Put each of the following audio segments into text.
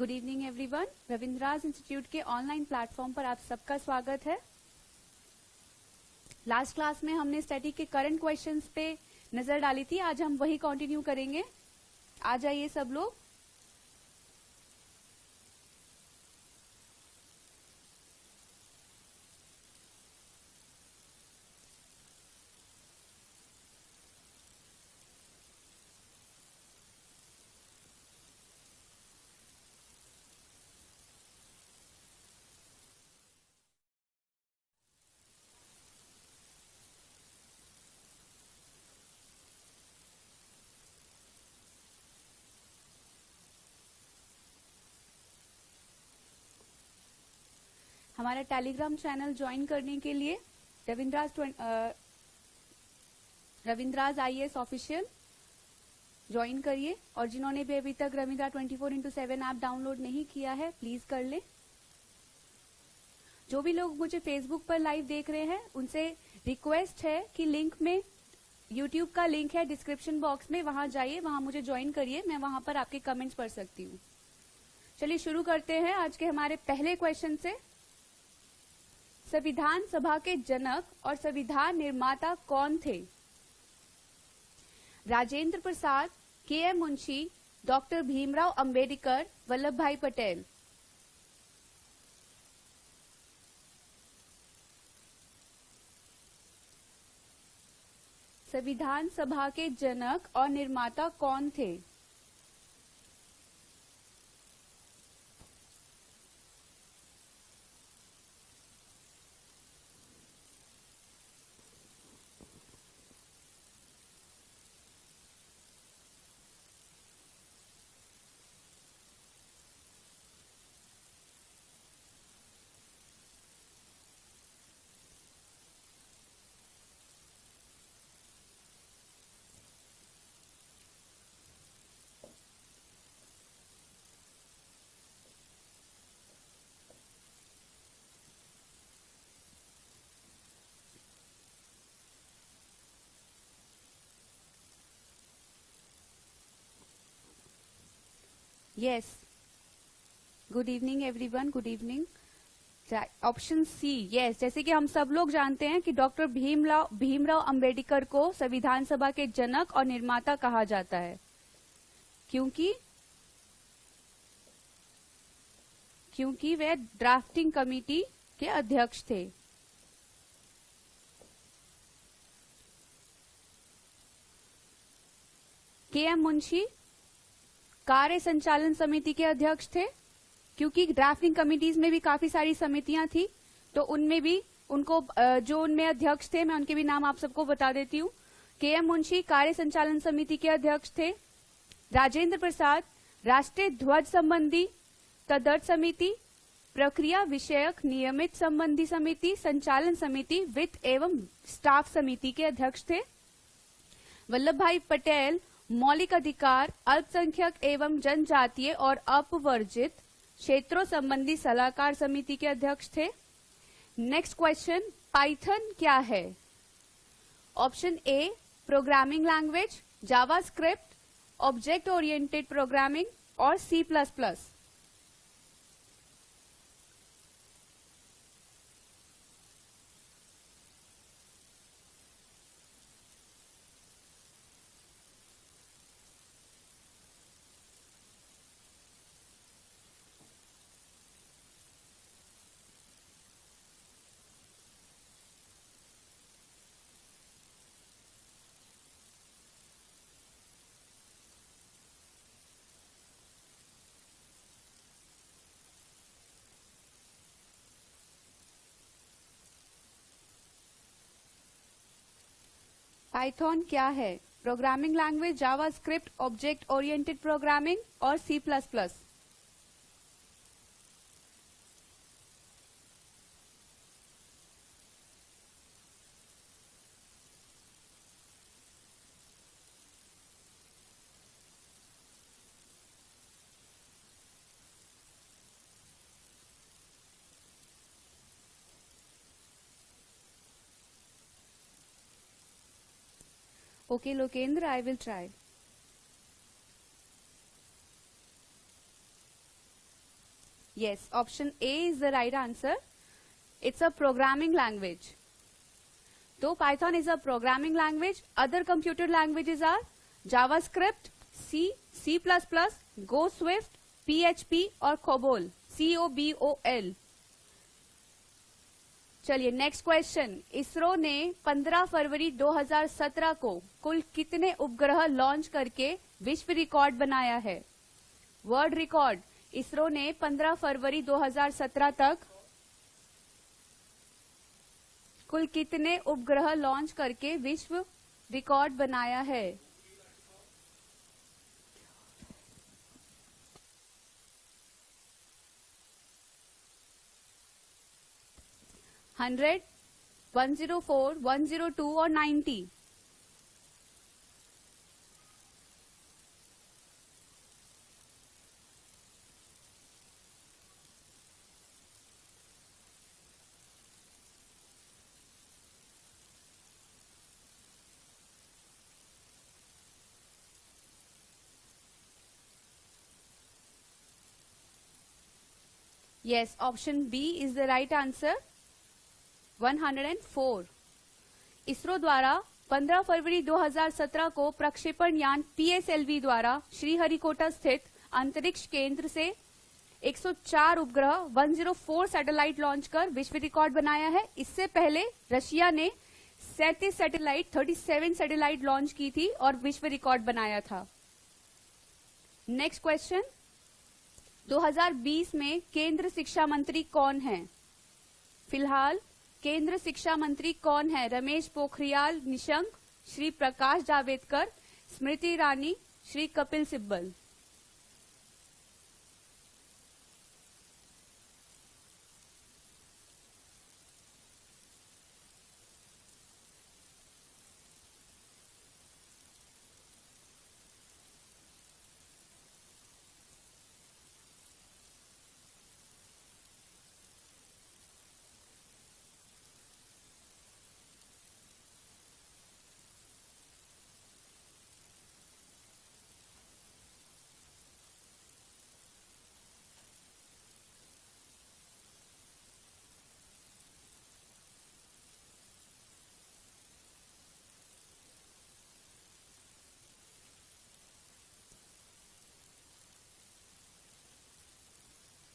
Good evening everyone. Ravindra's institute के online platform पर आप सबका स्वागत है। लास्ट क्लास में हमने स्टैटिक के करंट क्वेश्चंस पे नजर डाली थी, आज हम वही कंटिन्यू करेंगे। आ जाइए सब लोग। हमारा टेलीग्राम चैनल ज्वाइन करने के लिए रविंद्रास IAS ऑफिशियल ज्वाइन करिए। और जिन्होंने भी अभी तक रविंद्रा 24x7 ऐप डाउनलोड नहीं किया है प्लीज कर ले। जो भी लोग मुझे फेसबुक पर लाइव देख रहे हैं उनसे रिक्वेस्ट है कि लिंक में यूट्यूब का लिंक है डिस्क्रिप्शन बॉक्स में, वहां जाइए, वहां मुझे ज्वाइन करिए, मैं वहां पर आपके कमेंट्स पढ़ सकती हूँ। चलिए शुरू करते हैं आज के हमारे पहले क्वेश्चन से। संविधान सभा के जनक और संविधान निर्माता कौन थे? राजेंद्र प्रसाद, KM मुंशी, डॉक्टर भीमराव अंबेडकर, वल्लभ भाई पटेल। संविधान सभा के जनक और निर्माता कौन थे? Yes, good evening everyone, good evening. Option C, yes, जैसे कि हम सब लोग जानते हैं कि डॉक्टर भीमराव अंबेडकर को संविधान सभा के जनक और निर्माता कहा जाता है क्योंकि वे ड्राफ्टिंग कमेटी के अध्यक्ष थे। KM मुंशी कार्य संचालन समिति के अध्यक्ष थे, क्योंकि ड्राफ्टिंग कमिटीज में भी काफी सारी समितियां थी, तो उनमें भी उनको जो उनमें अध्यक्ष थे, मैं उनके भी नाम आप सबको बता देती हूँ। KM मुंशी कार्य संचालन समिति के अध्यक्ष थे। राजेंद्र प्रसाद राष्ट्रीय ध्वज संबंधी तदर्थ समिति, प्रक्रिया विषयक नियमित संबंधी समिति, संचालन समिति, वित्त एवं स्टाफ समिति के अध्यक्ष थे। वल्लभ भाई पटेल मौलिक अधिकार, अल्पसंख्यक एवं जनजातीय और अपवर्जित क्षेत्रों संबंधी सलाहकार समिति के अध्यक्ष थे। नेक्स्ट क्वेश्चन, पाइथन क्या है? ऑप्शन ए programming language, JavaScript, object oriented programming और C++। पाइथन क्या है? Programming language, JavaScript, object oriented programming और C++। Okay, Lokendra, I will try. Yes, option A is the right answer. It's a programming language. Though Python is a programming language, other computer languages are JavaScript, C, C++, Go Swift, PHP और COBOL, COBOL. चलिए next question. ISRO ने 15 फरवरी 2017 को कुल कितने उपग्रह launch करके विश्व record बनाया है? World record. इसरो ने 15 फरवरी 2017 तक कुल कितने उपग्रह लॉन्च करके विश्व रिकॉर्ड बनाया है? हंड्रेड, 104, 102 और 90. Yes, option B is the right answer. 104. ISRO द्वारा 15 फरवरी 2017 को प्रक्षेपण यान PSLV द्वारा श्रीहरिकोटा स्थित अंतरिक्ष केंद्र से 104 उपग्रह 104 सैटेलाइट लॉन्च कर विश्व रिकॉर्ड बनाया है. इससे पहले रशिया ने 37 सैटेलाइट लॉन्च की थी और विश्व रिकॉर्ड बनाया था. Next question. 2020 में केंद्र शिक्षा मंत्री कौन है? फिलहाल केंद्र शिक्षा मंत्री कौन है? Ramesh Pokhriyal Nishank, Shri Prakash Javadekar, Smriti Irani, Shri Kapil Sibal.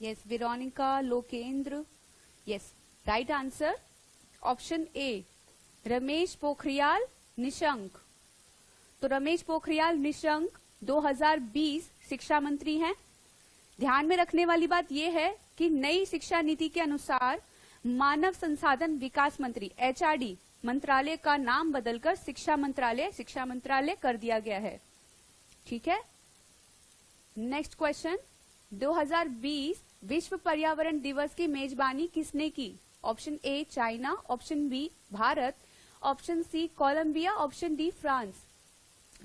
Yes, Veronica Lokendra. Yes, right answer. Option A. Ramesh Pokhriyal Nishank. तो रमेश पोखरियाल निशंक 2020 शिक्षा मंत्री हैं. ध्यान में रखने वाली बात यह है कि नई शिक्षा नीति के अनुसार मानव संसाधन विकास मंत्री HRD मंत्रालय का नाम बदलकर शिक्षा मंत्रालय कर दिया गया है. ठीक है. Next question. 2020 विश्व पर्यावरण दिवस की मेजबानी किसने की? Option A China, option B Bharat, option C Colombia, option D France.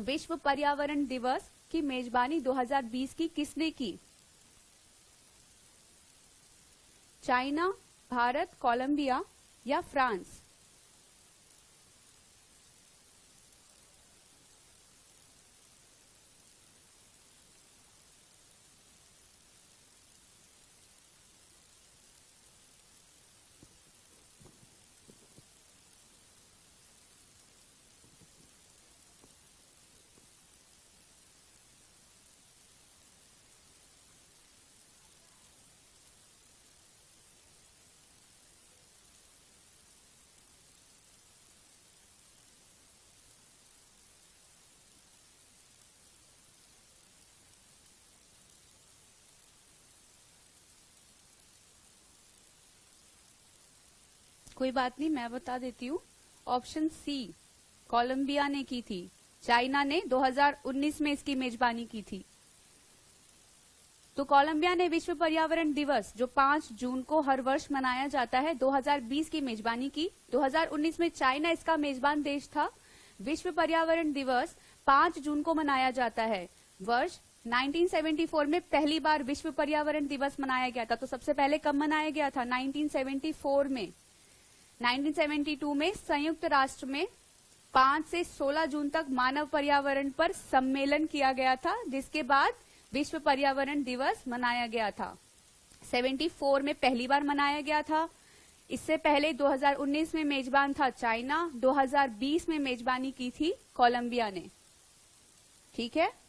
विश्व पर्यावरण दिवस की मेजबानी 2020 की किसने की? चाइना, भारत, कोलंबिया या फ्रांस? कोई बात नहीं, मैं बता देती हूँ. ऑप्शन सी कोलंबिया ने की थी. चाइना ने 2019 में इसकी मेजबानी की थी. तो कोलंबिया ने विश्व पर्यावरण दिवस जो 5 जून को हर वर्ष मनाया जाता है 2020 की मेजबानी की. 2019 में चाइना इसका मेजबान देश था. विश्व पर्यावरण दिवस 5 जून को मनाया जाता है. वर्ष 1974 में पहली बार विश्व पर्यावरण दिवस मनाया गया था. तो सबसे पहले कब मनाया गया था? 1974 में. 1972 में संयुक्त राष्ट्र में 5 से 16 जून तक मानव पर्यावरण पर सम्मेलन किया गया था, जिसके बाद विश्व पर्यावरण दिवस मनाया गया था. 74 में पहली बार मनाया गया था। इससे पहले 2019 में मेजबान था चाइना, 2020 में मेजबानी की थी कोलंबिया ने। ठीक है,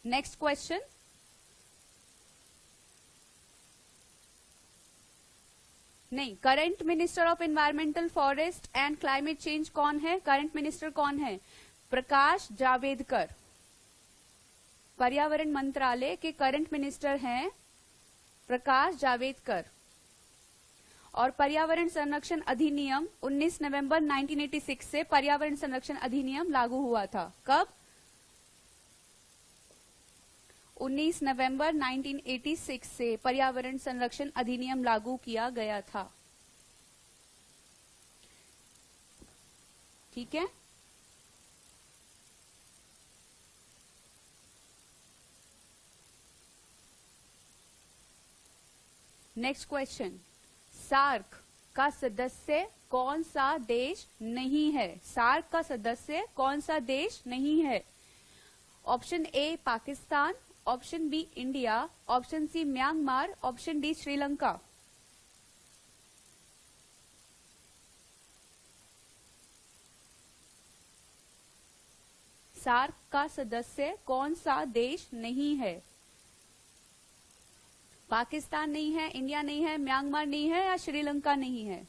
नेक्स्ट क्वेश्चन। नहीं, current minister of environmental forest and climate change कौन है? करंट मिनिस्टर कौन है? प्रकाश जावड़ेकर। पर्यावरण मंत्रालय के करंट मिनिस्टर हैं प्रकाश जावड़ेकर। और पर्यावरण संरक्षण अधिनियम 19 नवंबर 1986 से पर्यावरण संरक्षण अधिनियम लागू हुआ था। कब? 19 नवंबर 1986 से पर्यावरण संरक्षण अधिनियम लागू किया गया था। ठीक है, नेक्स्ट क्वेश्चन। सार्क का सदस्य कौन सा देश नहीं है? सार्क का सदस्य कौन सा देश नहीं है? Option A Pakistan, option B India, option C Myanmar, option D Sri Lanka. SAARC का सदस्य कौन सा देश नहीं है? पाकिस्तान नहीं है, इंडिया नहीं है, म्यांमार नहीं है या श्रीलंका नहीं है?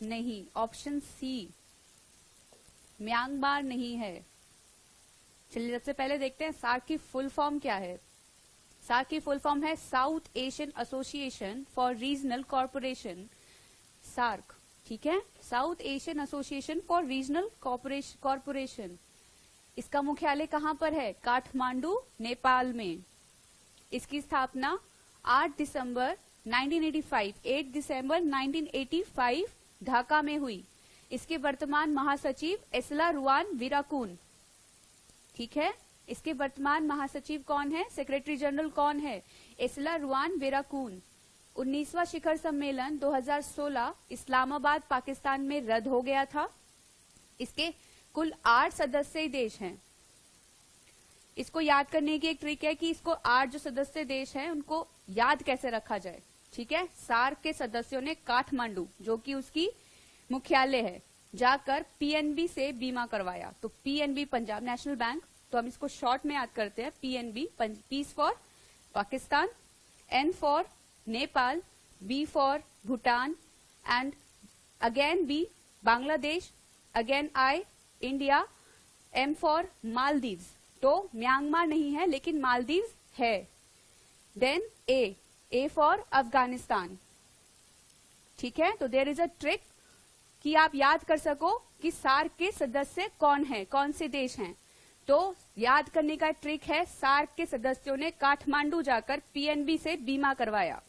नहीं, ऑप्शन सी म्यांमार नहीं है। चलिए सबसे पहले देखते हैं सार्क की फुल फॉर्म क्या है। सार्क की फुल फॉर्म है South Asian Association for Regional Corporation, SAARC. ठीक है, South Asian Association for Regional Corporation. इसका मुख्यालय कहाँ पर है? काठमांडू, नेपाल में। इसकी स्थापना 8 दिसंबर 1985 ढाका में हुई। इसके वर्तमान महासचिव एसला रुआन विराकून। ठीक है, इसके वर्तमान महासचिव कौन है? सेक्रेटरी जनरल कौन है? एसला रुआन विराकून। 19वां शिखर सम्मेलन 2016 इस्लामाबाद पाकिस्तान में रद्द हो गया था। इसके कुल 8 सदस्य देश हैं। इसको याद करने की एक ट्रिक है कि इसको 8 जो सदस्य देश हैं उनको याद कैसे रखा जाए। ठीक है, सार्क के सदस्यों ने काठमांडू, जो कि उसकी मुख्यालय है, जाकर पीएनबी से बीमा करवाया। तो पीएनबी पंजाब नेशनल बैंक, तो हम इसको शॉर्ट में याद करते हैं PNB, peace for Pakistan, N for Nepal, B for Bhutan, and again B Bangladesh, again I India, M for Maldives. तो म्यांमार नहीं है लेकिन मालदीव्स है। Then A for Afghanistan. ठीक है, तो देयर इज अ ट्रिक कि आप याद कर सको कि सार्क के सदस्य कौन है, कौन से देश हैं। तो याद करने का ट्रिक है, सार्क के सदस्यों ने काठमांडू जाकर पीएनबी से बीमा करवाया।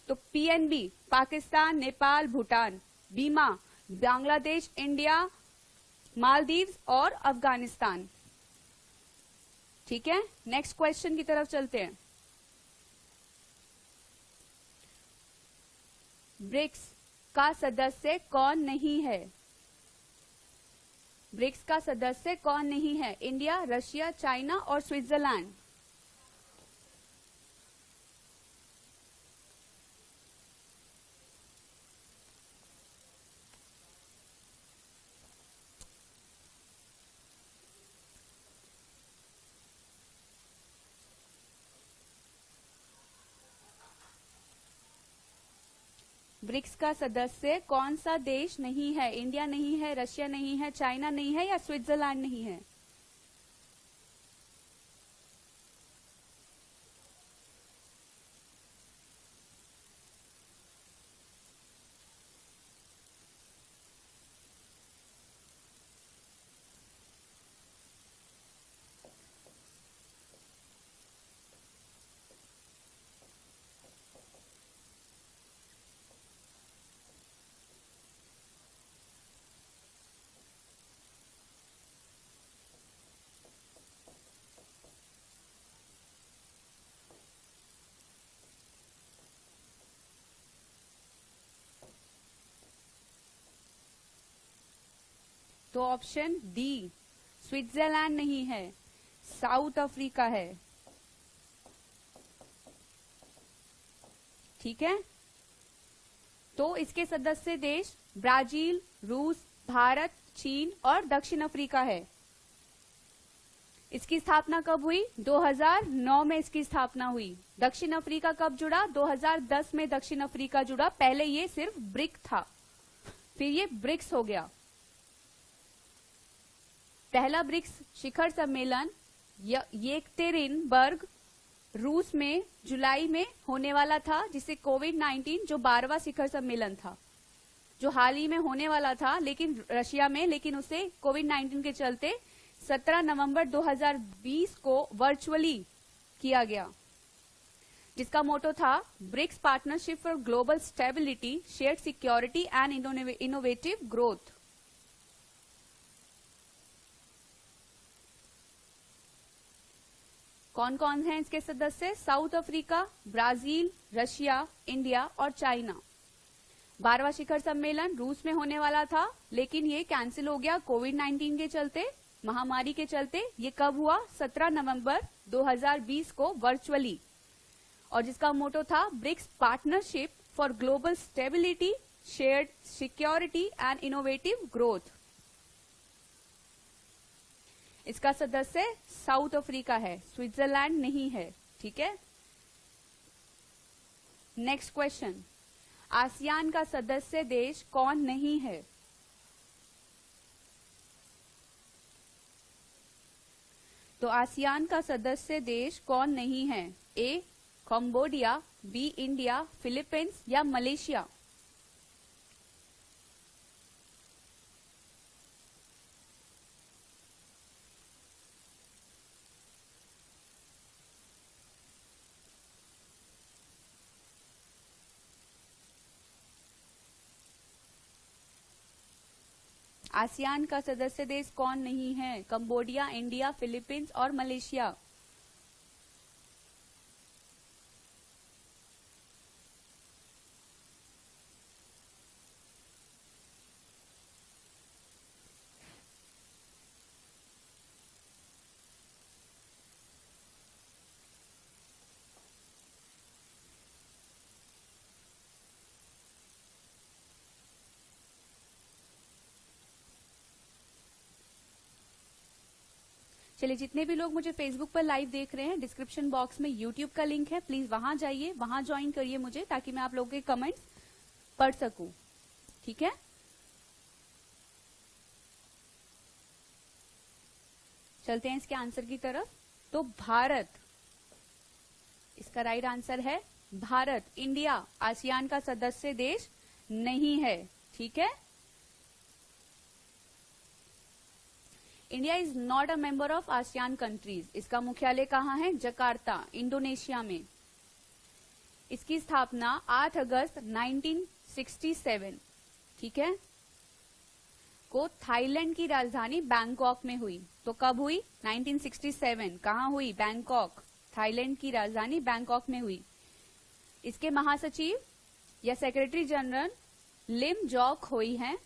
तो पीएनबी पाकिस्तान, नेपाल, भूटान, बीमा बांग्लादेश, इंडिया, मालदीव्स और अफगानिस्तान। ठीक है, नेक्स्ट क्वेश्चन की तरफ चलते हैं। ब्रिक्स का सदस्य कौन नहीं है? ब्रिक्स का सदस्य कौन नहीं है? इंडिया, रशिया, चाइना और स्विट्जरलैंड। ब्रिक्स का सदस्य कौन सा देश नहीं है? इंडिया नहीं है, रशिया नहीं है, चाइना नहीं है या स्विट्जरलैंड नहीं है? तो ऑप्शन डी, स्विट्जरलैंड नहीं है, साउथ अफ्रीका है। ठीक है, तो इसके सदस्य देश ब्राजील, रूस, भारत, चीन और दक्षिण अफ्रीका है। इसकी स्थापना कब हुई? 2009 में इसकी स्थापना हुई। दक्षिण अफ्रीका कब जुड़ा? 2010 में दक्षिण अफ्रीका जुड़ा। पहले ये सिर्फ ब्रिक था, फिर ये ब्रिक्स हो गया। पहला ब्रिक्स शिखर सम्मेलन येकतेरिनबर्ग, रूस में जुलाई में होने वाला था, जिसे कोविड-19 जो 12वां शिखर सम्मेलन था, जो हाल ही में होने वाला था लेकिन रशिया में, लेकिन उसे कोविड-19 के चलते 17 नवंबर 2020 को वर्चुअली किया गया, जिसका मोटो था BRICS partnership for global stability, shared security and innovative growth. कौन कौन हैं इसके सदस्य? South Africa, Brazil, Russia, India और चाइना। 12वां शिखर सम्मेलन रूस में होने वाला था, लेकिन ये कैंसिल हो गया कोविड-19 के चलते, महामारी के चलते। ये कब हुआ? 17 नवंबर 2020 को वर्चुअली, और जिसका मोटो था BRICS partnership for global stability, shared security and innovative growth. इसका सदस्य साउथ अफ्रीका है, स्विट्जरलैंड नहीं है। ठीक है, नेक्स्ट क्वेश्चन, आसियान का सदस्य देश कौन नहीं है? तो आसियान का सदस्य देश कौन नहीं है? ए कंबोडिया, बी इंडिया, फिलीपींस या मलेशिया। आसियान का सदस्य देश कौन नहीं है? कंबोडिया, इंडिया, फिलीपींस और मलेशिया। चलिए, जितने भी लोग मुझे फेसबुक पर लाइव देख रहे हैं, डिस्क्रिप्शन बॉक्स में यूट्यूब का लिंक है, प्लीज वहां जाइए, वहां ज्वाइन करिए मुझे, ताकि मैं आप लोगों के कमेंट्स पढ़ सकूं। ठीक है, चलते हैं इसके आंसर की तरफ। तो भारत, इसका राइट आंसर है भारत। इंडिया आसियान का सदस्य देश नहीं है। ठीक है, India is not a member of ASEAN countries. इसका मुख्यालय कहाँ है? जकार्ता, इंडोनेशिया में। इसकी स्थापना 8 अगस्त 1967, ठीक है, को थाईलैंड की राजधानी बैंकॉक में हुई। तो कब हुई? 1967। कहाँ हुई? बैंकॉक, थाईलैंड की राजधानी बैंकॉक में हुई। इसके महासचिव या सेक्रेटरी जनरल लिम जॉक होई हैं।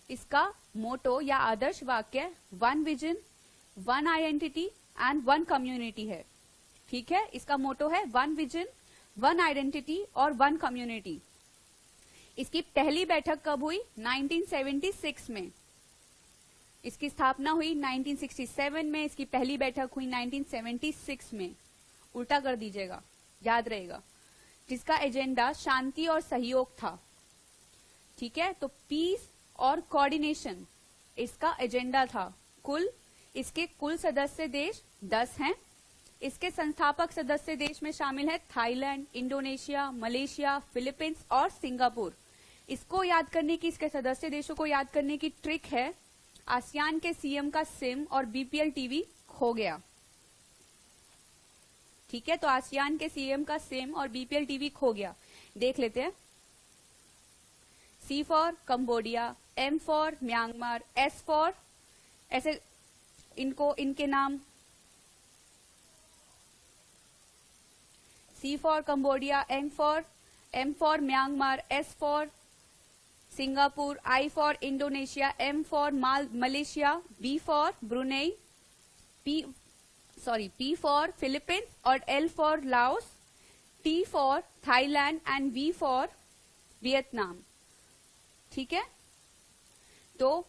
इसका मोटो या आदर्श वाक्य one vision, one identity and one community है। ठीक है, इसका मोटो है वन विजन, वन आइडेंटिटी और वन कम्युनिटी। इसकी पहली बैठक कब हुई? 1976 में। इसकी स्थापना हुई 1967 में, इसकी पहली बैठक हुई 1976 में। उल्टा कर दीजिएगा, याद रहेगा। जिसका एजेंडा शांति और सहयोग था। ठीक है, तो पीस और कोऑर्डिनेशन इसका एजेंडा था। इसके कुल सदस्य देश 10 हैं। इसके संस्थापक सदस्य देश में शामिल है थाईलैंड, इंडोनेशिया, मलेशिया, फिलीपींस और सिंगापुर। इसको याद करने की, इसके सदस्य देशों को याद करने की ट्रिक है, आसियान के सीएम का सिम और बीपीएल टीवी खो गया। ठीक है, तो आसियान के सीएम का सिम और बीपीएल टीवी खो गया। देख लेते हैं। C for Cambodia, M for Myanmar, S for, ऐसे इनके नाम, C for Cambodia, M for Myanmar, S for Singapore, I for Indonesia, M for Malaysia, B for Brunei, P for Philippines और L for Laos, T for Thailand and V for Vietnam. ठीक है, तो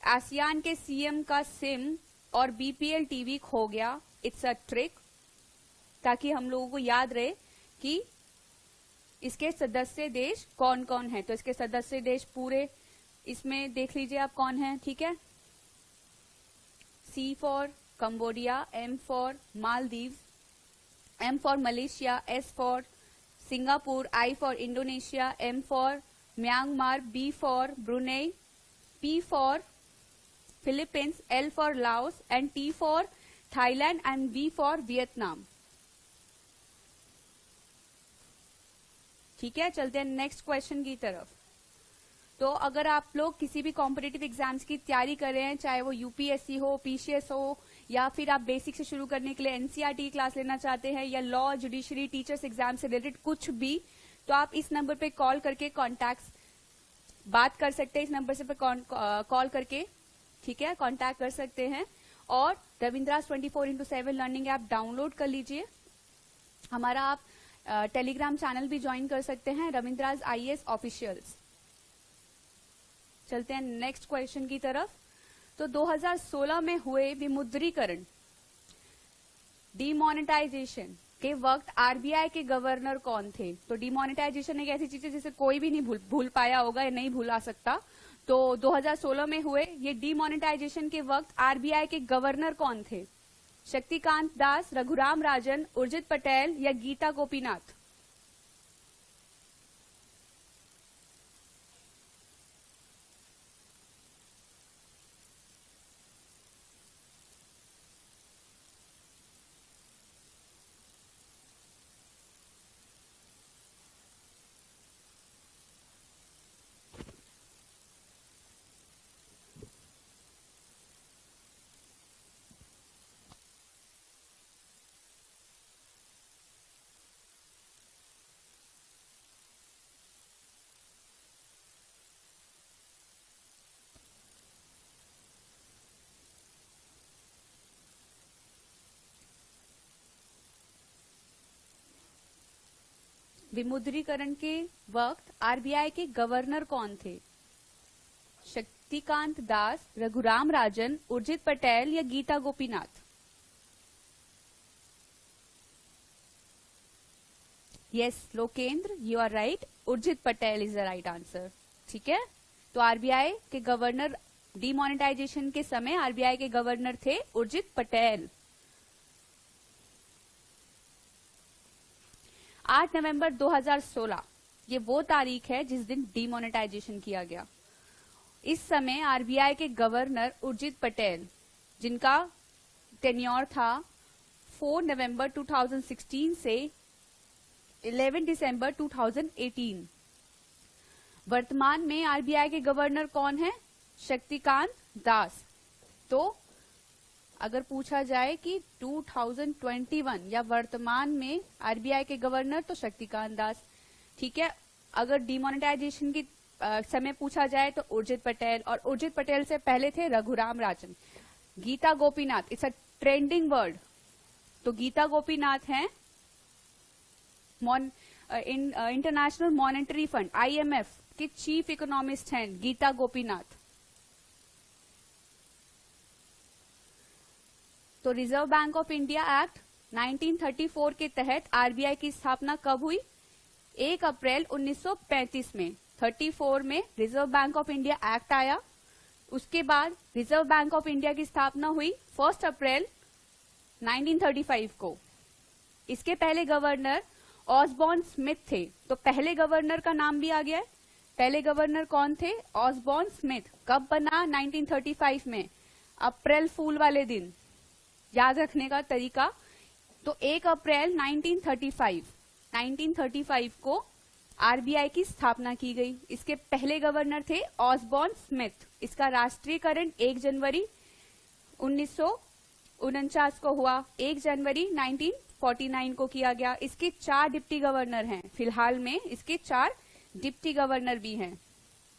ASEAN के CM का SIM और BPL TV खो गया। It's a trick, ताकि हम लोगों को याद रहे कि इसके सदस्य देश कौन कौन है। तो इसके सदस्य देश पूरे इसमें देख लीजिए आप कौन है। ठीक है, C for Cambodia, M for Maldives, M for Malaysia, S for Singapore, I for Indonesia, M for Myanmar, B for Brunei, P for Philippines, L for Laos and T for Thailand and V for Vietnam. ठीक है, चलते हैं next question की तरफ। तो अगर आप लोग किसी भी कॉम्पिटिटिव एग्जाम्स की तैयारी कर रहे हैं, चाहे वो यूपीएससी हो, पीसीएस हो, या फिर आप बेसिक से शुरू करने के लिए एनसीईआरटी की क्लास लेना चाहते हैं, या लॉ, जुडिशरी, टीचर्स एग्जाम से रिलेटेड कुछ भी, तो आप इस नंबर पे कॉल करके बात कर सकते हैं। इस नंबर से पे कॉल करके, ठीक है, कांटेक्ट कर सकते हैं। और रविंद्रास 24/7 लर्निंग ऐप डाउनलोड कर लीजिए। हमारा आप टेलीग्राम चैनल भी ज्वाइन कर सकते हैं, रविंद्रास आईएएस ऑफिशियल्स। चलते हैं नेक्स्ट क्वेश्चन की तरफ। तो 2016 में हुए विमुद्रीकरण, डीमोनेटाइजेशन के वक्त आरबीआई के गवर्नर कौन थे? तो डीमोनेटाइजेशन एक ऐसी चीज है जिसे कोई भी नहीं भूल पाया होगा या नहीं भूला सकता। तो 2016 में हुए ये डीमोनेटाइजेशन के वक्त आरबीआई के गवर्नर कौन थे? शक्तिकांत दास, रघुराम राजन, उर्जित पटेल या गीता गोपीनाथ? विमुद्रीकरण के वक्त आरबीआई के गवर्नर कौन थे? शक्तिकांत दास, रघुराम राजन, उर्जित पटेल या Geeta Gopinath? Yes Lokendra, you are right, Urjit Patel is the right answer. ठीक है, तो आरबीआई के गवर्नर, डीमोनेटाइजेशन के समय आरबीआई के गवर्नर थे उर्जित पटेल। 8 नवंबर 2016 ये वो तारीख है जिस दिन डीमोनेटाइजेशन किया गया। इस समय आरबीआई के गवर्नर उर्जित पटेल, जिनका टेन्योर था 4 नवंबर 2016 से 11 दिसंबर 2018। वर्तमान में आरबीआई के गवर्नर कौन है? शक्तिकांत दास। तो अगर पूछा जाए कि 2021 या वर्तमान में आरबीआई के गवर्नर, तो शक्तिकांत दास। ठीक है, अगर डीमोनेटाइजेशन की समय पूछा जाए तो उर्जित पटेल, और उर्जित पटेल से पहले थे Raghuram Rajan. Gita Gopinath, it's a trending word, तो गीता गोपीनाथ हैं इंटरनेशनल मॉनेटरी फंड आईएमएफ के चीफ इकोनॉमिस्ट हैं गीता गोपीनाथ। तो Reserve Bank of India Act 1934 के तहत आरबीआई की स्थापना कब हुई? 1 अप्रैल 1935 में। 1934 में reserve Bank of India act आया। उसके बाद रिजर्व बैंक ऑफ इंडिया की स्थापना हुई 1 अप्रैल 1935 को। इसके पहले गवर्नर ऑसबॉर्न स्मिथ थे। तो पहले गवर्नर का नाम भी आ गया है। पहले गवर्नर कौन थे? Osborne Smith. कब बना? 1935 में, अप्रैल फूल वाले दिन। याद रखने का तरीका, तो 1 अप्रैल 1935 को आरबीआई की स्थापना की गई। इसके पहले गवर्नर थे ऑसबॉर्न स्मिथ। इसका राष्ट्रीयकरण 1 जनवरी 1949 को हुआ। 1 जनवरी 1949 को किया गया। इसके 4 डिप्टी गवर्नर हैं। फिलहाल में इसके 4 डिप्टी गवर्नर भी हैं।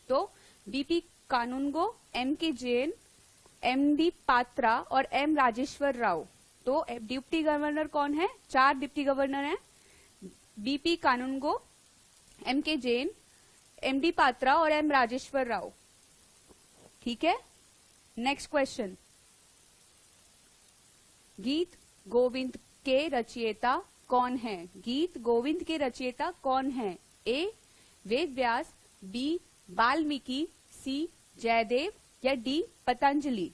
तो बीपी कानूनगो, एम के जैन, एमडी पात्रा और एम राजेश्वर राव। तो डिप्टी गवर्नर कौन है? 4 डिप्टी गवर्नर हैं, बीपी कानूनगो, एम के जैन, एमडी पात्रा और एम राजेश्वर राव। ठीक है। नेक्स्ट क्वेश्चन, गीत गोविंद के रचयिता कौन है? गीत गोविंद के रचयिता कौन है? ए वेद व्यास, बी वाल्मीकि, सी जयदेव या डी पतंजलि।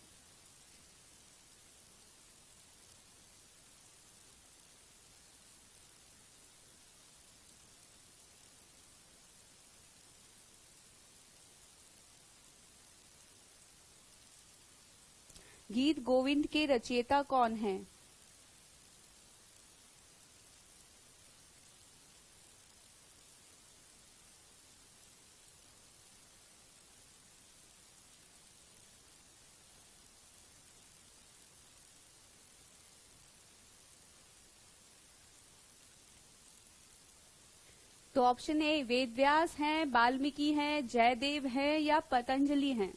गीत गोविंद के रचयिता कौन है? तो ऑप्शन ए वेद व्यास हैं, वाल्मीकि हैं, जयदेव हैं या पतंजलि हैं।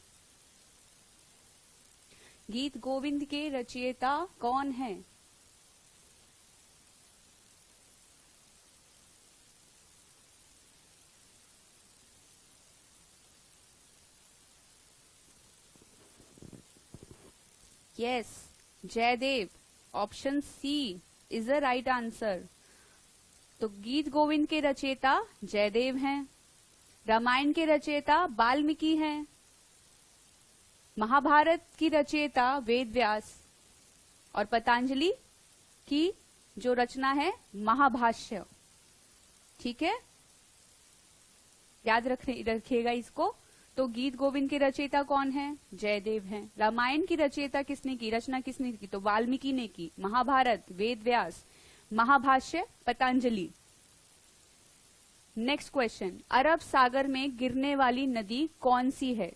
गीत गोविंद के रचयिता कौन है? Yes, Jaydev. Option C is the right answer. तो गीत गोविंद के रचयिता जयदेव हैं, रामायण के रचयिता वाल्मीकि हैं, महाभारत की रचयिता वेद व्यास और पतंजलि की जो रचना है महाभाष्य। ठीक है, याद रखिएगा इसको। तो गीत गोविंद के रचयिता कौन है? जयदेव हैं। रामायण की रचयिता किसने की, रचना किसने की? तो वाल्मीकि ने की। महाभारत वेद व्यास, महाभाष्य पतंजलि। नेक्स्ट क्वेश्चन, अरब सागर में गिरने वाली नदी कौन सी है?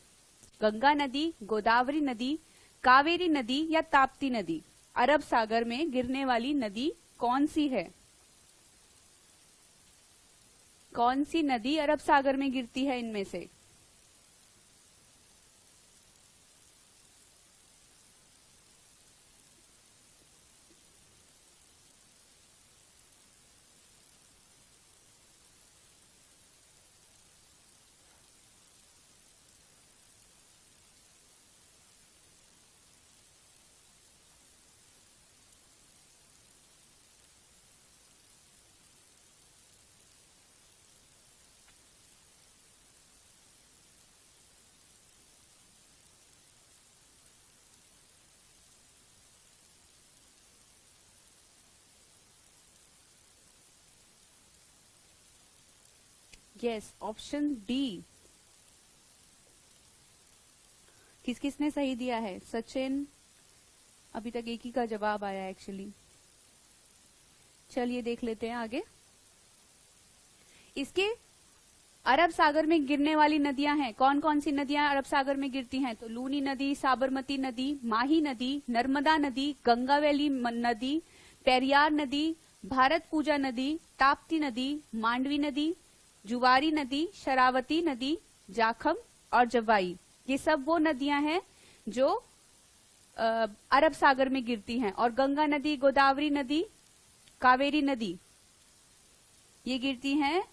गंगा नदी, गोदावरी नदी, कावेरी नदी या ताप्ती नदी। अरब सागर में गिरने वाली नदी कौन सी है? कौन सी नदी अरब सागर में गिरती है इनमें से? Yes, option D. किस किसने सही दिया है? सचिन, अभी तक एक ही का जवाब आया एक्चुअली। चलिए देख लेते हैं आगे। इसके अरब सागर में गिरने वाली नदियां हैं, कौन कौन सी नदियां अरब सागर में गिरती हैं? तो लूनी नदी, साबरमती नदी, माही नदी, नर्मदा नदी, गंगावैली नदी, पेरियार नदी, भारत पूजा नदी, ताप्ती नदी, मांडवी नदी, जुवारी नदी, शरावती नदी, जाखम और जवाई। ये सब वो नदियां हैं जो अरब सागर में गिरती हैं। और गंगा नदी, गोदावरी नदी, कावेरी नदी ये गिरती हैं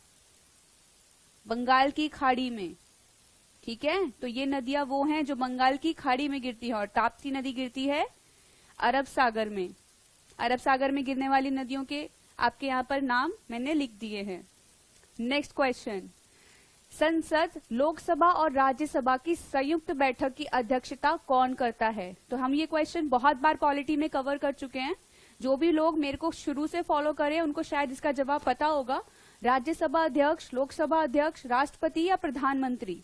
बंगाल की खाड़ी में। ठीक है, तो ये नदियां वो हैं जो बंगाल की खाड़ी में गिरती है। और ताप्ती नदी गिरती है अरब सागर में। अरब सागर में गिरने वाली नदियों के आपके यहाँ पर नाम मैंने लिख दिए हैं। नेक्स्ट क्वेश्चन, संसद, लोकसभा और राज्यसभा की संयुक्त बैठक की अध्यक्षता कौन करता है? तो हम ये क्वेश्चन बहुत बार पॉलिटी में कवर कर चुके हैं। जो भी लोग मेरे को शुरू से फॉलो करें उनको शायद इसका जवाब पता होगा। राज्यसभा अध्यक्ष, लोकसभा अध्यक्ष, राष्ट्रपति या प्रधानमंत्री?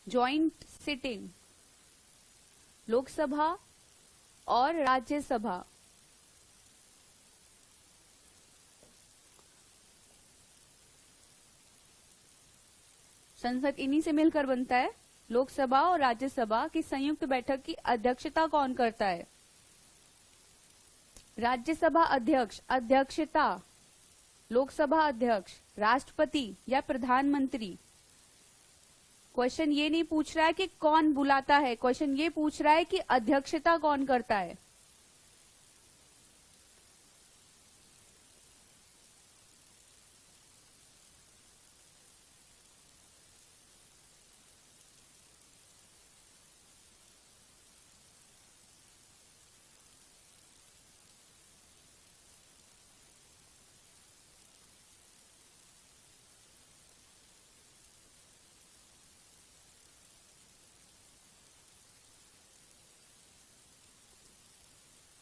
जॉइंट सिटिंग, लोकसभा और राज्यसभा। संसद इन्हीं से मिलकर बनता है। लोकसभा और राज्यसभा की संयुक्त बैठक की अध्यक्षता कौन करता है? राज्यसभा अध्यक्ष अध्यक्षता, लोकसभा अध्यक्ष, राष्ट्रपति या प्रधानमंत्री? क्वेश्चन ये नहीं पूछ रहा है कि कौन बुलाता है, क्वेश्चन ये पूछ रहा है कि अध्यक्षता कौन करता है।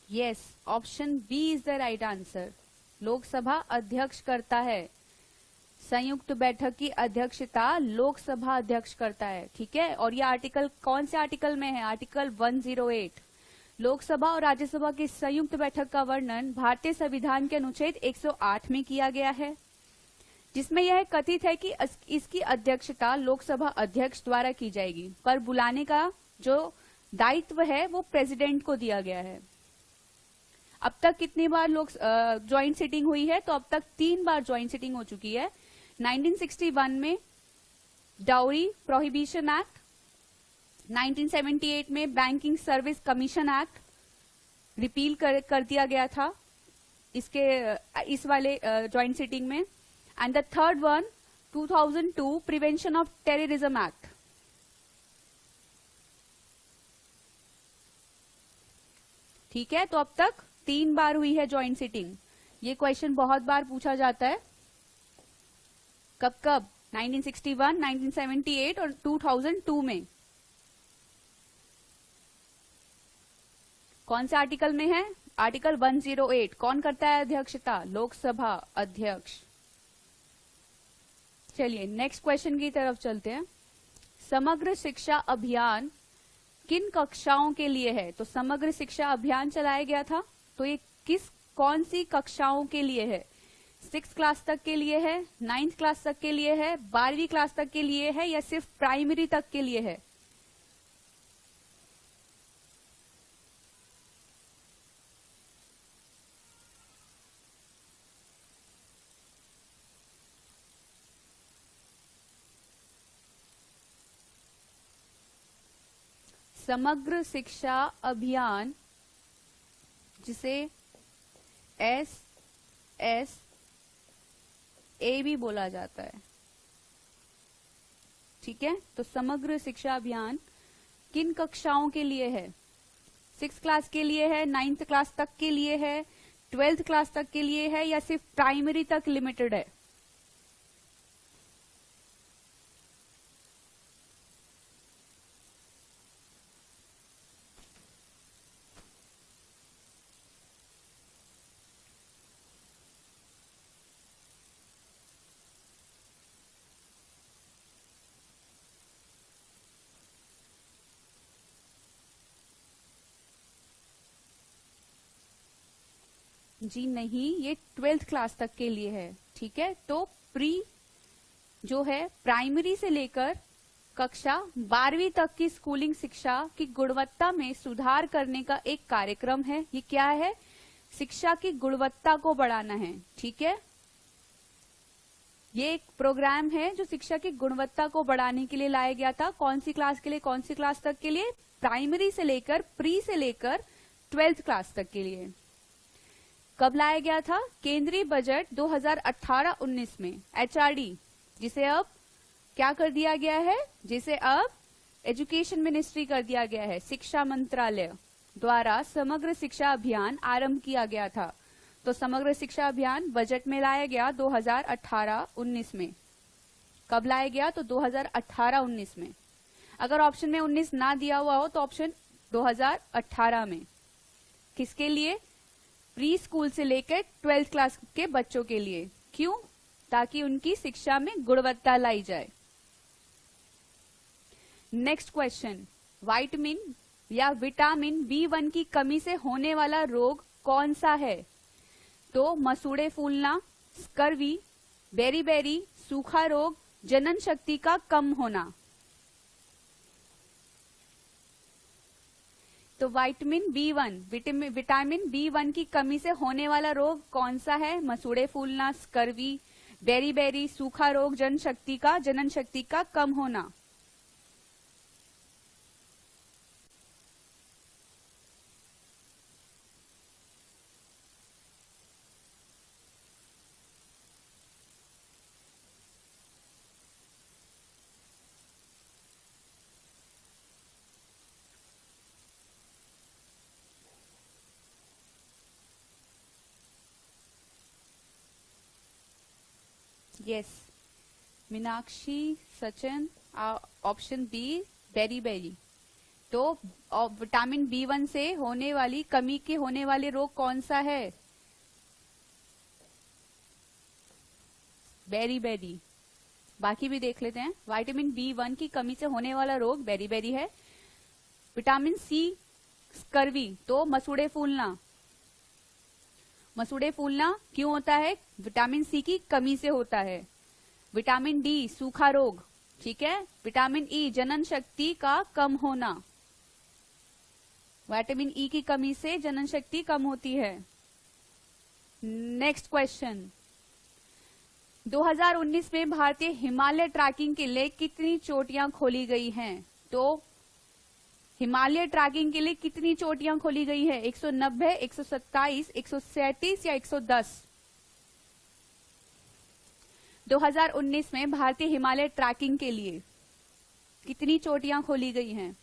Yes, option B is the right answer. Lok Sabha अध्यक्ष करता है, संयुक्त बैठक की अध्यक्षता लोकसभा अध्यक्ष करता है। ठीक है, और ये आर्टिकल कौन से आर्टिकल में है? आर्टिकल 108। लोकसभा और राज्यसभा की संयुक्त बैठक का वर्णन भारतीय संविधान के अनुच्छेद 108 में किया गया है, जिसमें यह कथित है कि इसकी अध्यक्षता लोकसभा अध्यक्ष द्वारा की जाएगी, पर बुलाने का जो दायित्व है वो प्रेसिडेंट को दिया गया है। अब तक कितनी बार लोग ज्वाइंट सिटिंग हुई है? तो अब तक 3 बार ज्वाइंट सिटिंग हो चुकी है। 1961 में डाउरी प्रोहिबिशन एक्ट, 1978 में banking service commission act repeal कर दिया गया था इस वाले ज्वाइंट सिटिंग में, and the third one 2002 prevention of terrorism act. ठीक है, तो अब तक 3 बार हुई है ज्वाइंट सिटिंग। ये क्वेश्चन बहुत बार पूछा जाता है। कब कब? 1961, 1978 और 2002 में। कौन से आर्टिकल में है? आर्टिकल 108। कौन करता है अध्यक्षता? लोकसभा अध्यक्ष। चलिए नेक्स्ट क्वेश्चन की तरफ चलते हैं। समग्र शिक्षा अभियान किन कक्षाओं के लिए है? तो समग्र शिक्षा अभियान चलाया गया था, तो ये कौन सी कक्षाओं के लिए है? 6th क्लास तक के लिए है, 9th क्लास तक के लिए है, 12वीं क्लास तक के लिए है, या सिर्फ प्राइमरी तक के लिए है? समग्र शिक्षा अभियान, जिसे SSA भी बोला जाता है। ठीक है, तो समग्र शिक्षा अभियान किन कक्षाओं के लिए है? 6th क्लास के लिए है, 9th क्लास तक के लिए है, 12th क्लास तक के लिए है, या सिर्फ प्राइमरी तक लिमिटेड है? जी नहीं, ये 12th क्लास तक के लिए है। ठीक है, तो प्री जो है प्राइमरी से लेकर कक्षा 12वीं तक की स्कूलिंग शिक्षा की गुणवत्ता में सुधार करने का एक कार्यक्रम है। ये क्या है? शिक्षा की गुणवत्ता को बढ़ाना है। ठीक है, ये एक प्रोग्राम है जो शिक्षा की गुणवत्ता को बढ़ाने के लिए लाया गया था। कौन सी क्लास के लिए? कौन सी क्लास तक के लिए? प्राइमरी से लेकर, प्री से लेकर 12th क्लास तक के लिए। कब लाया गया था? केंद्रीय बजट 2018-19 में। HRD, जिसे अब क्या कर दिया गया है? जिसे अब एजुकेशन मिनिस्ट्री कर दिया गया है, शिक्षा मंत्रालय। द्वारा समग्र शिक्षा अभियान आरंभ किया गया था? तो समग्र शिक्षा अभियान बजट में लाया गया 2018-19 में। कब लाया गया? तो 2018-19 में। अगर ऑप्शन में 19 ना दिया हुआ हो तो ऑप्शन 2018 में। किसके लिए? प्री स्कूल से लेकर 12th क्लास के बच्चों के लिए। क्यों? ताकि उनकी शिक्षा में गुणवत्ता लाई जाए। नेक्स्ट क्वेश्चन, विटामिन या विटामिन B1 की कमी से होने वाला रोग कौन सा है? तो मसूड़े फूलना, स्कर्वी, बेरी, सूखा रोग, जनन शक्ति का कम होना। तो विटामिन B1 की कमी से होने वाला रोग कौन सा है? मसूड़े फूलना, स्कर्वी, बेरी, सूखा रोग, जनन शक्ति का कम होना। Yes, Meenakshi, Sachin, option B berry. तो विटामिन B1 से होने वाली कमी के होने वाले रोग कौन सा है? बेरी। बाकी भी देख लेते हैं। विटामिन B1 की कमी से होने वाला रोग बेरी है। विटामिन C स्कर्वी, तो मसूड़े फूलना क्यों होता है? विटामिन C की कमी से होता है। विटामिन D सूखा रोग, ठीक है। विटामिन E जनन शक्ति का कम होना। विटामिन E की कमी से जनन शक्ति कम होती है। नेक्स्ट क्वेश्चन, 2019 में भारतीय हिमालय ट्रैकिंग के लिए कितनी चोटियां खोली गई हैं? तो हिमालय ट्रैकिंग के लिए कितनी चोटियां खोली गई है? 190, 127, 137 या 110? 2019 में भारतीय हिमालय ट्रैकिंग के लिए कितनी चोटियां खोली गई हैं?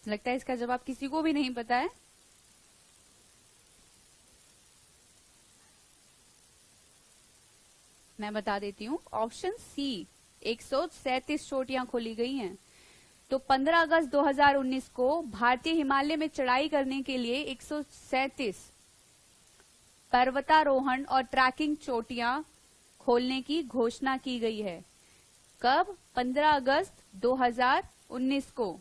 लगता है इसका जवाब किसी को भी नहीं पता है। मैं बता देती हूँ, ऑप्शन सी 137 चोटियां खोली गई हैं। तो 15 अगस्त 2019 को भारतीय हिमालय में चढ़ाई करने के लिए 137 पर्वतारोहण और ट्रैकिंग चोटियां खोलने की घोषणा की गई है। कब? 15 अगस्त 2019 को।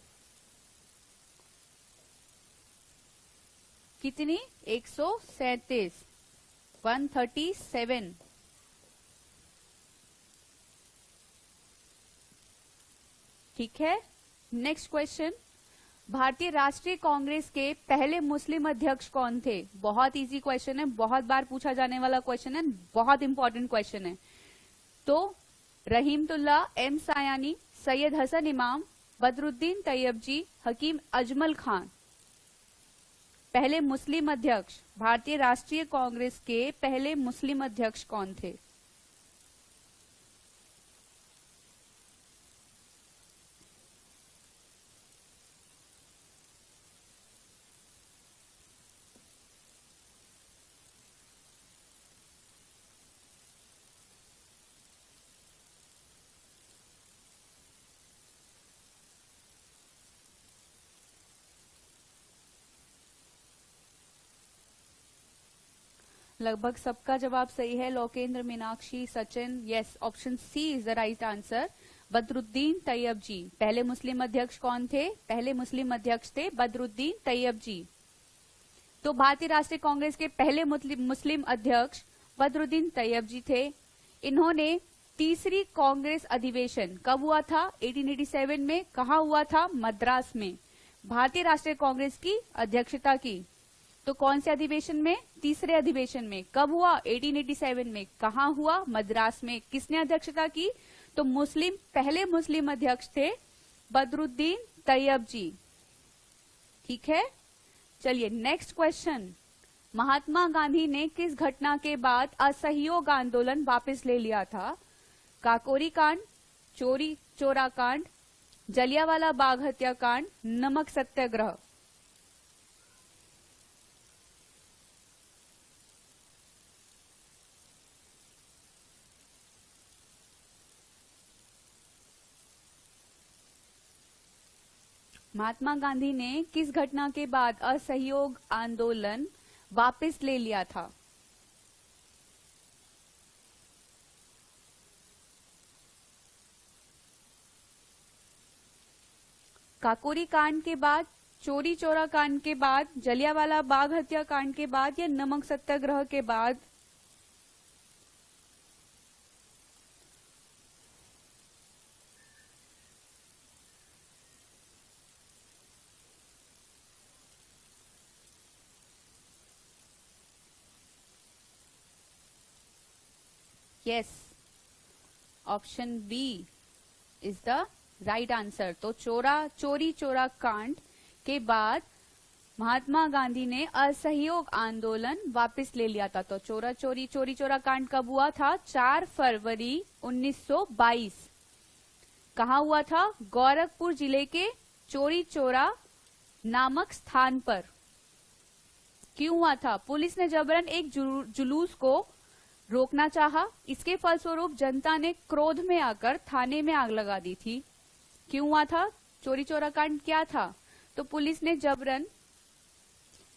कितनी? 137, 137। ठीक है। नेक्स्ट क्वेश्चन, भारतीय राष्ट्रीय कांग्रेस के पहले मुस्लिम अध्यक्ष कौन थे? बहुत इजी क्वेश्चन है, बहुत बार पूछा जाने वाला क्वेश्चन है, बहुत इंपॉर्टेंट क्वेश्चन है। तो रहीमतुल्ला, एम सायानी, सैयद हसन इमाम, बदरुद्दीन तैयबजी, हकीम अजमल खान। पहले मुस्लिम अध्यक्ष, भारतीय राष्ट्रीय कांग्रेस के पहले मुस्लिम अध्यक्ष कौन थे? लगभग सबका जवाब सही है। Lokendra, Meenakshi, Sachin, yes, option C is the right answer. Badruddin Tyab ji. पहले मुस्लिम अध्यक्ष कौन थे? पहले मुस्लिम अध्यक्ष थे बदरुद्दीन तैयब जी। तो भारतीय राष्ट्रीय कांग्रेस के पहले मुस्लिम अध्यक्ष बदरुद्दीन तैयब जी थे। इन्होंने तीसरी कांग्रेस अधिवेशन कब हुआ था? 1887 में। कहाँ हुआ था? मद्रास में। भारतीय राष्ट्रीय कांग्रेस की अध्यक्षता की। तो कौन से अधिवेशन में? तीसरे अधिवेशन में। कब हुआ? 1887 में। कहाँ हुआ? मद्रास में। किसने अध्यक्षता की? तो पहले मुस्लिम अध्यक्ष थे बदरुद्दीन तैयब जी। ठीक है, चलिए नेक्स्ट क्वेश्चन। महात्मा गांधी ने किस घटना के बाद असहयोग आंदोलन वापस ले लिया था? काकोरी कांड, चोरी चोरा कांड, जलियांवाला बाग हत्याकांड, नमक सत्याग्रह। महात्मा गांधी ने किस घटना के बाद असहयोग आंदोलन वापस ले लिया था? काकोरी कांड के बाद, चोरी चोरा कांड के बाद, जलियांवाला बाग हत्याकांड के बाद, या नमक सत्याग्रह के बाद? Yes, option B is the right answer. तो चोरी चोरा कांड के बाद महात्मा गांधी ने असहयोग आंदोलन वापस ले लिया था। तो चोरी चोरा कांड कब हुआ था? 4 फरवरी 1922। कहाँ हुआ था? गोरखपुर जिले के चोरी चोरा नामक स्थान पर। क्यों हुआ था? पुलिस ने जबरन एक जुलूस को रोकना चाहा। इसके फलस्वरूप जनता ने क्रोध में आकर थाने में आग लगा दी थी। क्यों हुआ था? चोरी चोरा कांड क्या था? तो पुलिस ने जबरन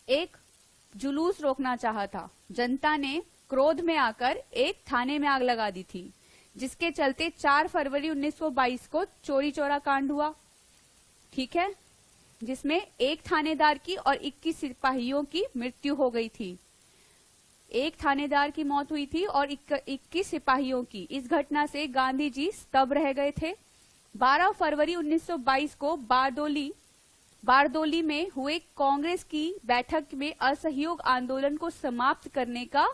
एक जुलूस रोकना चाहा था। जनता ने क्रोध में आकर एक थाने में आग लगा दी थी, जिसके चलते 4 फरवरी 1922 को चोरी चोरा कांड हुआ। ठीक है, जिसमें एक थानेदार की और 21 सिपाहियों की मृत्यु हो गई थी। एक थानेदार की मौत हुई थी और 21 सिपाहियों की। इस घटना से गांधी जी स्तब्ध रह गए थे। 12 फरवरी 1922 को बारदोली में हुए कांग्रेस की बैठक में असहयोग आंदोलन को समाप्त करने का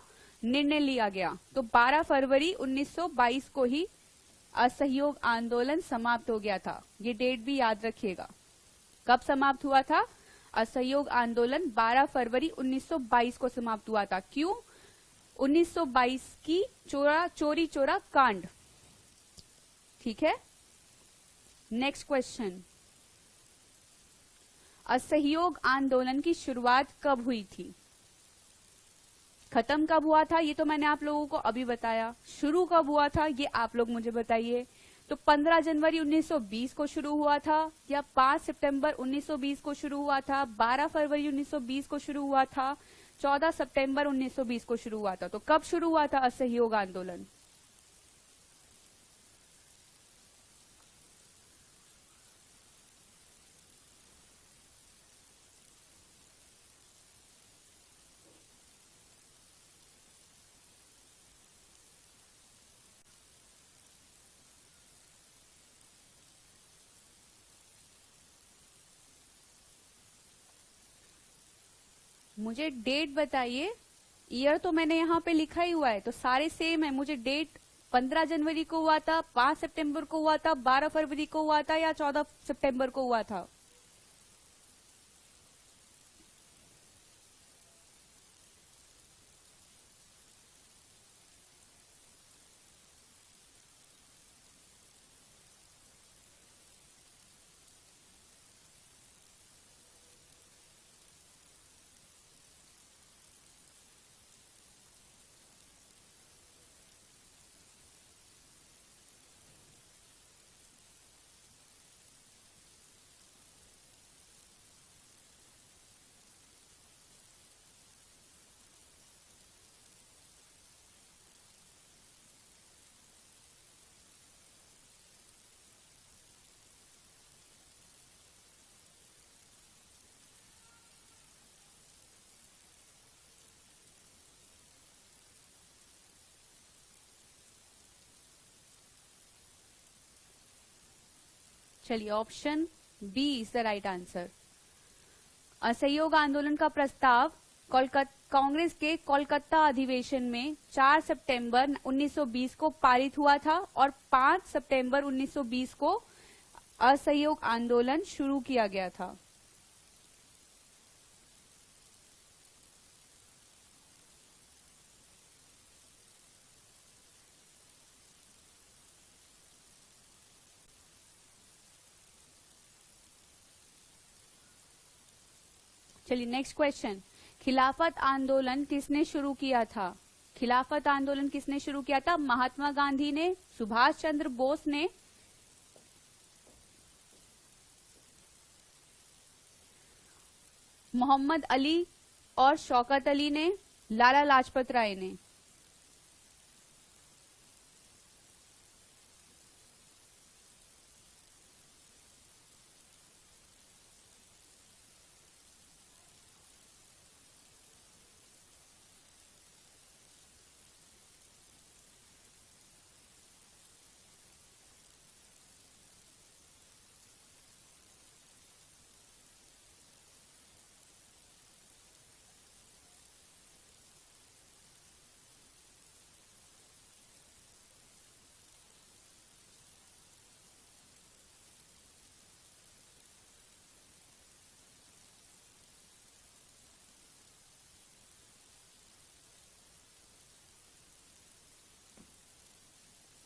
निर्णय लिया गया। तो 12 फरवरी 1922 को ही असहयोग आंदोलन समाप्त हो गया था। ये डेट भी याद रखिएगा, कब समाप्त हुआ था? असहयोग आंदोलन 12 फरवरी 1922 को समाप्त हुआ था। क्यों? 1922 की चोरी चोरा कांड। ठीक है, नेक्स्ट क्वेश्चन। असहयोग आंदोलन की शुरुआत कब हुई थी? खत्म कब हुआ था? ये तो मैंने आप लोगों को अभी बताया। शुरू कब हुआ था? ये आप लोग मुझे बताइए। तो 15 जनवरी 1920 को शुरू हुआ था, या 5 सितंबर 1920 को शुरू हुआ था, 12 फरवरी 1920 को शुरू हुआ था, 14 सितंबर 1920 को शुरू हुआ था? तो कब शुरू हुआ था असहयोग आंदोलन? मुझे डेट बताइए। ईयर तो मैंने यहाँ पे लिखा ही हुआ है, तो सारे सेम है। मुझे डेट 15 जनवरी को हुआ था, 5 सितंबर को हुआ था, 12 फरवरी को हुआ था, या 14 सितंबर को हुआ था? चलिए, option B is the right answer. असहयोग आंदोलन का प्रस्ताव कांग्रेस के कोलकाता अधिवेशन में 4 सितंबर 1920 को पारित हुआ था और 5 सितंबर 1920 को असहयोग आंदोलन शुरू किया गया था। चलिए, नेक्स्ट क्वेश्चन। खिलाफत आंदोलन किसने शुरू किया था? खिलाफत आंदोलन किसने शुरू किया था? महात्मा गांधी ने, सुभाष चंद्र बोस ने, मोहम्मद अली और शौकत अली ने, लाला लाजपत राय ने?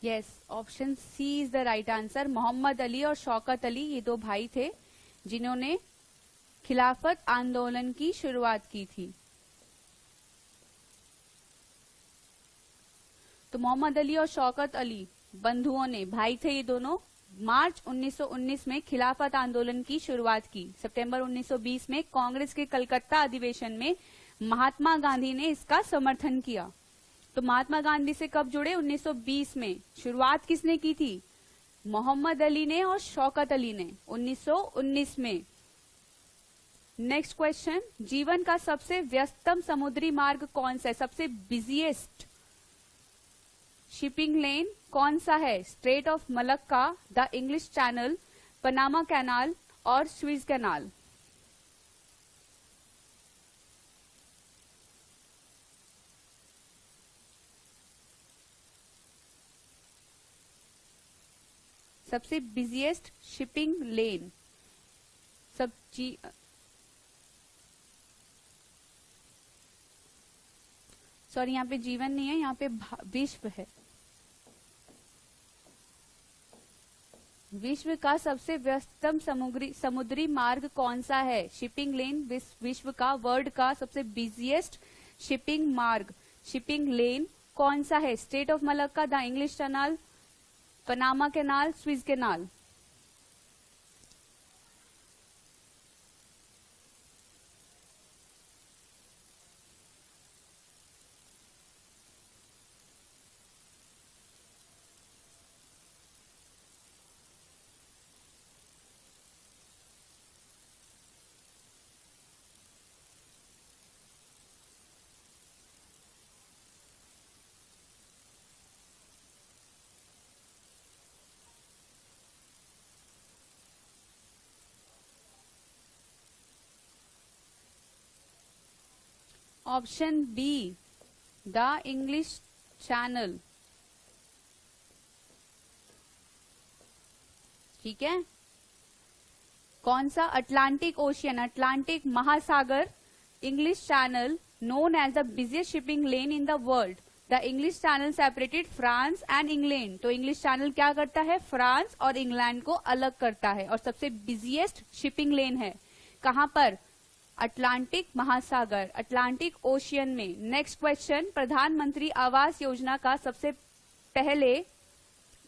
Yes, option C is the right answer. Mohammad Ali और शौकत अली ये दो भाई थे जिन्होंने खिलाफत आंदोलन की शुरुआत की थी। तो मोहम्मद अली और शौकत अली बंधुओं ने, भाई थे ये दोनों, मार्च 1919 में खिलाफत आंदोलन की शुरुआत की। सितंबर 1920 में कांग्रेस के कलकत्ता अधिवेशन में महात्मा गांधी ने इसका समर्थन किया। तो महात्मा गांधी से कब जुड़े? 1920 में। शुरुआत किसने की थी? मोहम्मद अली ने और शौकत अली ने 1919 में। Next question. जीवन का सबसे व्यस्तम समुद्री मार्ग कौन सा है? सबसे बिजिएस्ट शिपिंग लेन कौन सा है? Strait of Malacca, the English Channel, Panama canal और स्विस कैनाल? सबसे बिजिएस्ट शिपिंग लेन, सॉरी यहाँ पे जीवन नहीं है, यहाँ पे विश्व है। विश्व का सबसे व्यस्तम समुद्री मार्ग कौन सा है? शिपिंग लेन विश्व का, वर्ल्ड का सबसे बिजिएस्ट शिपिंग मार्ग, शिपिंग लेन कौन सा है? Strait of Malacca, the English Channel, Panama Canal, Swiss Canal? Option B, the English Channel. ठीक है। कौन सा? अटलांटिक ओशियन, अटलांटिक महासागर, English Channel, known as the busiest shipping lane in the world. The English Channel separated France and England. तो English channel क्या करता है? France और इंग्लैंड को अलग करता है और सबसे बिजिएस्ट शिपिंग लेन है। कहां पर? अटलांटिक महासागर, अटलांटिक ओशियन में। Next question. प्रधानमंत्री आवास योजना का सबसे पहले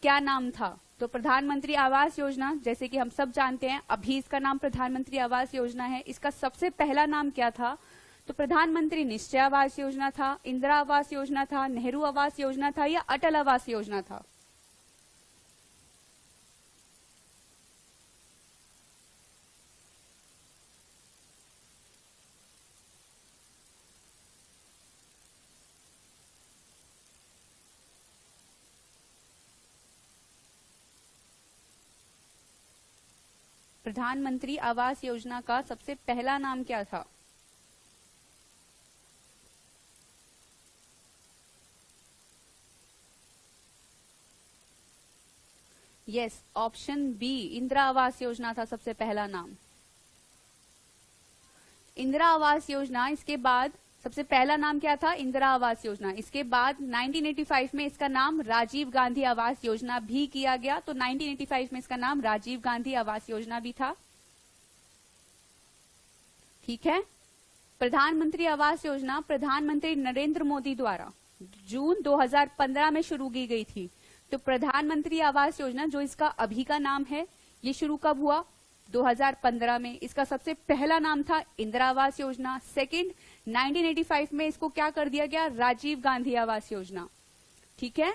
क्या नाम था? तो प्रधानमंत्री आवास योजना, जैसे कि हम सब जानते हैं, अभी इसका नाम प्रधानमंत्री आवास योजना है। इसका सबसे पहला नाम क्या था? तो प्रधानमंत्री निश्चय आवास योजना था, इंदिरा आवास योजना था, नेहरू आवास योजना था या अटल आवास योजना था? प्रधानमंत्री आवास योजना का सबसे पहला नाम क्या था? Yes, option B, Indira Awas Yojana था सबसे पहला नाम। इंदिरा आवास योजना, इसके बाद सबसे पहला नाम क्या था? इंदिरा आवास योजना। इसके बाद 1985 में इसका नाम राजीव गांधी आवास योजना भी किया गया, तो 1985 में इसका नाम राजीव गांधी आवास योजना भी था। ठीक है। प्रधानमंत्री आवास योजना प्रधानमंत्री नरेंद्र मोदी द्वारा जून 2015 में शुरू की गई थी। तो प्रधानमंत्री आवास योजना, जो इसका अभी का नाम है, ये शुरू कब हुआ? 2015 में। इसका सबसे पहला नाम था इंदिरा आवास योजना। सेकंड, 1985 में इसको क्या कर दिया गया? राजीव गांधी आवास योजना। ठीक है।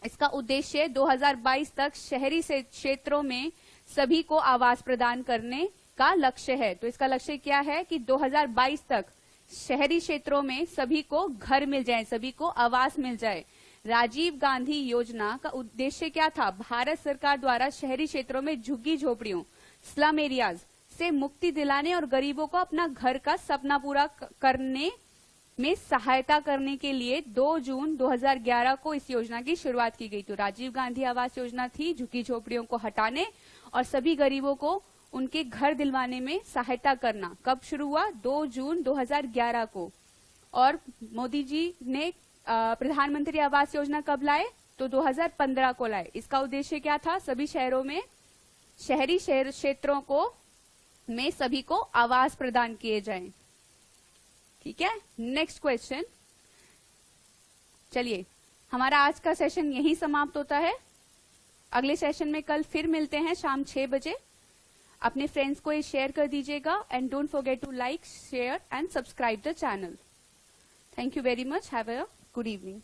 इसका उद्देश्य 2022 तक शहरी क्षेत्रों में सभी को आवास प्रदान करने का लक्ष्य है। तो इसका लक्ष्य क्या है कि 2022 तक शहरी क्षेत्रों में सभी को घर मिल जाए, सभी को आवास मिल जाए। राजीव गांधी योजना का उद्देश्य क्या था? भारत सरकार द्वारा शहरी क्षेत्रों में झुग्गी झोपड़ियों, स्लम एरियाज से मुक्ति दिलाने और गरीबों को अपना घर का सपना पूरा करने में सहायता करने के लिए 2 जून 2011 को इस योजना की शुरुआत की गई। तो राजीव गांधी आवास योजना थी झुग्गी झोपड़ियों को हटाने और सभी गरीबों को उनके घर दिलवाने में सहायता करना। कब शुरू हुआ? 2 जून 2011 को। और मोदी जी ने प्रधानमंत्री आवास योजना कब लाए? तो 2015 को लाए। इसका उद्देश्य क्या था? सभी शहरों में, शहरी क्षेत्रों को में सभी को आवास प्रदान किए जाएं। ठीक है। Next question. चलिए, हमारा आज का सेशन यहीं समाप्त होता है। अगले सेशन में कल फिर मिलते हैं शाम 6 बजे। अपने फ्रेंड्स को ये शेयर कर दीजिएगा and don't forget to like, share and subscribe the channel. Thank you very much. Have a good evening.